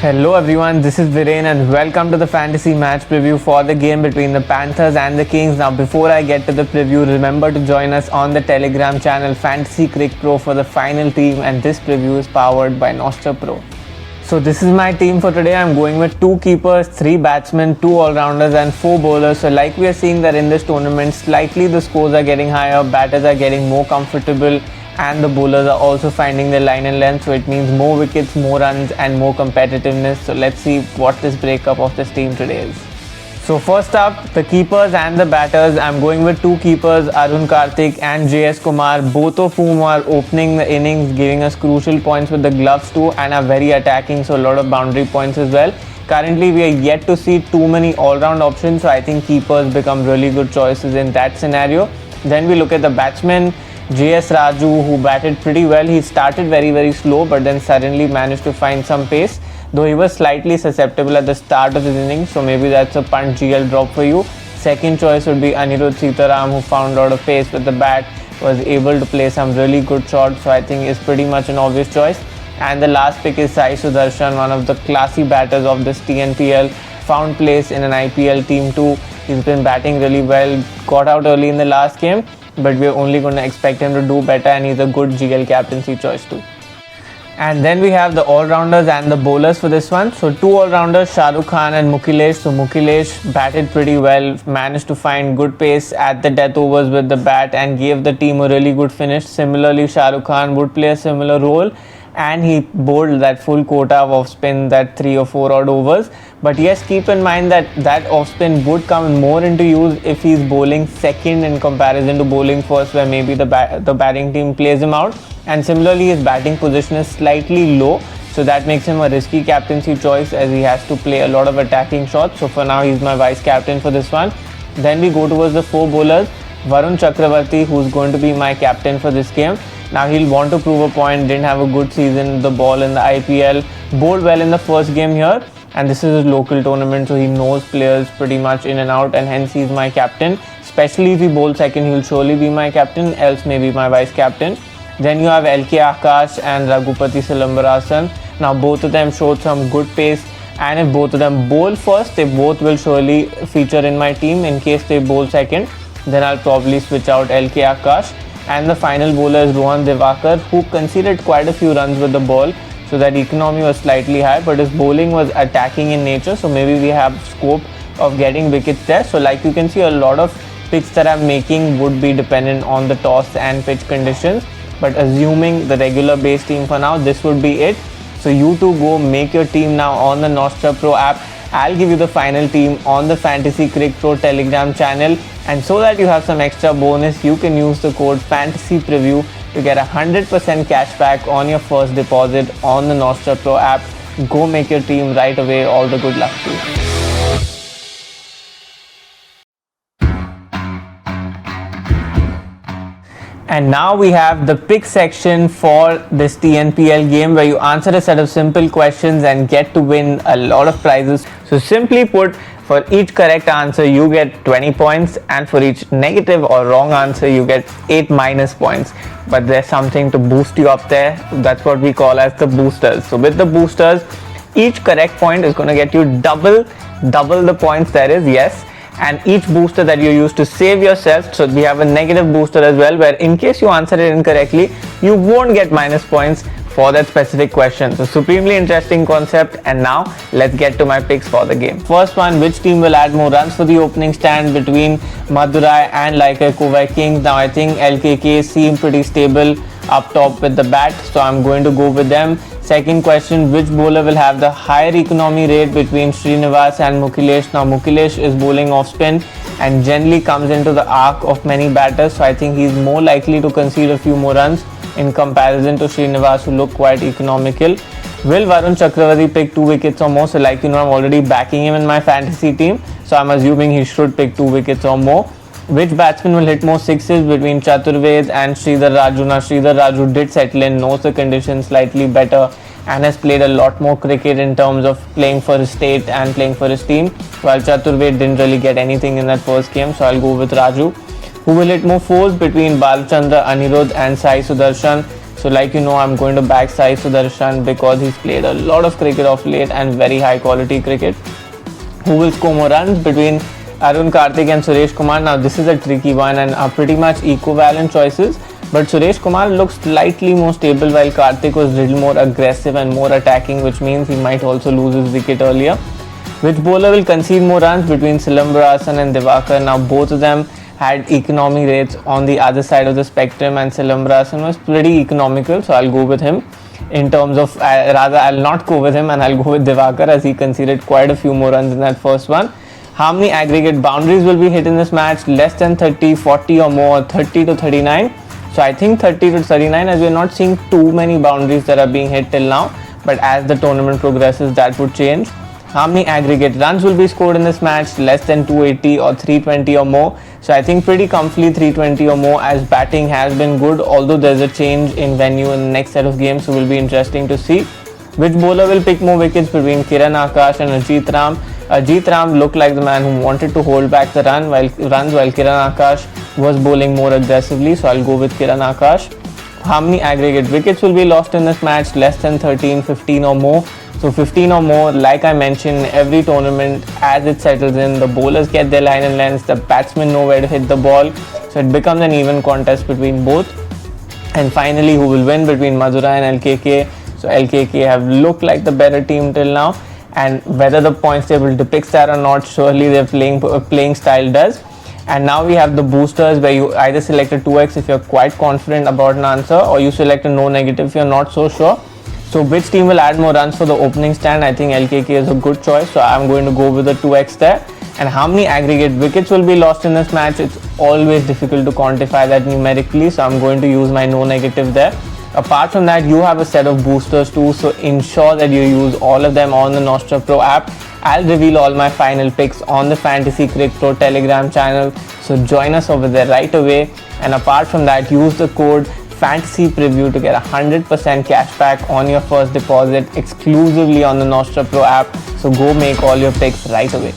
Hello everyone, this is Viren and welcome to the fantasy match preview for the game between the Panthers and the Kings. Now before I get to the preview, remember to join us on the Telegram channel Fantasy Crick Pro for the final team, and this preview is powered by Nostra Pro. So this is my team for today. I'm going with 2 keepers, 3 batsmen, 2 all-rounders and 4 bowlers. So like we are seeing that in this tournament, slightly the scores are getting higher, batters are getting more comfortable, and the bowlers are also finding their line and length, so it means more wickets, more runs and more competitiveness. So let's see what this breakup of this team today is. So first up, the keepers and the batters. I'm going with 2 keepers, Arun Karthik and JS Kumar, both of whom are opening the innings, giving us crucial points with the gloves too, and are very attacking, so a lot of boundary points as well. Currently we are yet to see too many all-round options, so I think keepers become really good choices in that scenario. Then we look at the batsmen. JS Raju, who batted pretty well. He started very slow, but then suddenly managed to find some pace, though he was slightly susceptible at the start of his innings, so maybe that's a punt GL drop for you. Second choice would be Anirudh Sitaram, who found a lot of pace with the bat, was able to play some really good shots, so I think is pretty much an obvious choice. And the last pick is Sai Sudarshan, one of the classy batters of this TNPL, found place in an IPL team too. He's been batting really well, got out early in the last game, but we're only going to expect him to do better, and he's a good GL captaincy choice too. And then we have the all-rounders and the bowlers for this one. So 2 all-rounders, Shah Rukh Khan and Mukilesh. So Mukilesh batted pretty well, managed to find good pace at the death overs with the bat and gave the team a really good finish. Similarly, Shah Rukh Khan would play a similar role, and he bowled that full quota of off-spin, that 3 or 4 odd overs. But yes, keep in mind that off-spin would come more into use if he's bowling second in comparison to bowling first, where maybe the batting team plays him out. And similarly, his batting position is slightly low, so that makes him a risky captaincy choice as he has to play a lot of attacking shots. So for now, he's my vice captain for this one. Then we go towards the 4 bowlers. Varun Chakravarti, who's going to be my captain for this game. Now he'll want to prove a point, didn't have a good season, the ball in the IPL, bowled well in the first game here, and this is a local tournament, so he knows players pretty much in and out, and hence he's my captain. Especially if he bowls second, he'll surely be my captain, else maybe my vice captain. Then you have LKK Akash and Raghupati Silambarasan. Now both of them showed some good pace, and if both of them bowl first, they both will surely feature in my team. In case they bowl second, then I'll probably switch out LKK Akash. And the final bowler is Rohan Divakar, who conceded quite a few runs with the ball, so that economy was slightly high, but his bowling was attacking in nature, so maybe we have scope of getting wickets there. So like you can see, a lot of picks that I'm making would be dependent on the toss and pitch conditions, but assuming the regular base team for now, this would be it. So you two go make your team now on the Nostra Pro app. I'll give you the final team on the Fantasy Crick Pro Telegram channel, and so that you have some extra bonus, you can use the code Fantasy Preview to get 100% cashback on your first deposit on the Nostra Pro app. Go make your team right away. All the good luck to you. And now we have the pick section for this TNPL game, where you answer a set of simple questions and get to win a lot of prizes. So simply put, for each correct answer you get 20 points, and for each negative or wrong answer you get 8 minus points. But there's something to boost you up there. That's what we call as the boosters. So with the boosters, each correct point is going to get you double the points there is, yes. And each booster that you use to save yourself, so we have a negative booster as well, where in case you answer it incorrectly, you won't get minus points for that specific question. So supremely interesting concept. And now let's get to my picks for the game. First one, which team will add more runs for the opening stand between Madurai and LKK Kings? Now I think LKK seem pretty stable up top with the bat, so I'm going to go with them. Second question, which bowler will have the higher economy rate between Srinivas and Mukilesh? Now Mukilesh is bowling off spin and generally comes into the arc of many batters, so I think he's more likely to concede a few more runs in comparison to Srinivas, who look quite economical. Will Varun Chakravarti pick 2 wickets or more? So like you know, I'm already backing him in my fantasy team, so I'm assuming he should pick 2 wickets or more. Which batsman will hit more sixes between Chaturved and Sridhar Raju? Now Sridhar Raju did settle in, knows the conditions slightly better, and has played a lot more cricket in terms of playing for his state and playing for his team, while Chaturved didn't really get anything in that first game, so I'll go with Raju. Who will hit more fours between Balachandra, Anirudh and Sai Sudarshan? So like you know, I'm going to back Sai Sudarshan because he's played a lot of cricket of late and very high quality cricket. Who will score more runs between Arun Karthik and Suresh Kumar? Now this is a tricky one and are pretty much equivalent choices. But Suresh Kumar looks slightly more stable while Karthik was a little more aggressive and more attacking, which means he might also lose his wicket earlier. Which bowler will concede more runs between Silambarasan and Divakar? Now both of them had economy rates on the other side of the spectrum, and Silambarasan was pretty economical, so I'll go with him. In terms of, rather I'll not go with him and I'll go with Divakar as he conceded quite a few more runs in that first one. How many aggregate boundaries will be hit in this match? Less than 30, 40 or more, 30 to 39. So I think 30 to 39, as we're not seeing too many boundaries that are being hit till now, but as the tournament progresses that would change. How many aggregate runs will be scored in this match? Less than 280 or 320 or more. So I think pretty comfortably 320 or more, as batting has been good, although there's a change in venue in the next set of games, so will be interesting to see. Which bowler will pick more wickets between Kiran Akash and Ajit Ram? Ajit Ram looked like the man who wanted to hold back the runs while Kiran Akash was bowling more aggressively, so I'll go with Kiran Akash. How many aggregate wickets will be lost in this match? Less than 13, 15 or more. So 15 or more, like I mentioned, every tournament as it settles in, the bowlers get their line and lengths, the batsmen know where to hit the ball, so it becomes an even contest between both. And finally, who will win between Madura and LKK? So LKK have looked like the better team till now, and whether the points table depicts that or not, surely their playing style does. And now we have the boosters, where you either select a 2x if you're quite confident about an answer, or you select a no negative if you're not so sure. So which team will add more runs for the opening stand? I think LKK is a good choice, so I'm going to go with the 2x there. And how many aggregate wickets will be lost in this match? It's always difficult to quantify that numerically, so I'm going to use my no negative there. Apart from that, you have a set of boosters too, so ensure that you use all of them on the Nostra Pro app. I'll reveal all my final picks on the Fantasy Cricket Pro Telegram channel, so join us over there right away. And apart from that, use the code Fantasy Preview to get 100% cashback on your first deposit exclusively on the Nostra Pro app. So go make all your picks right away.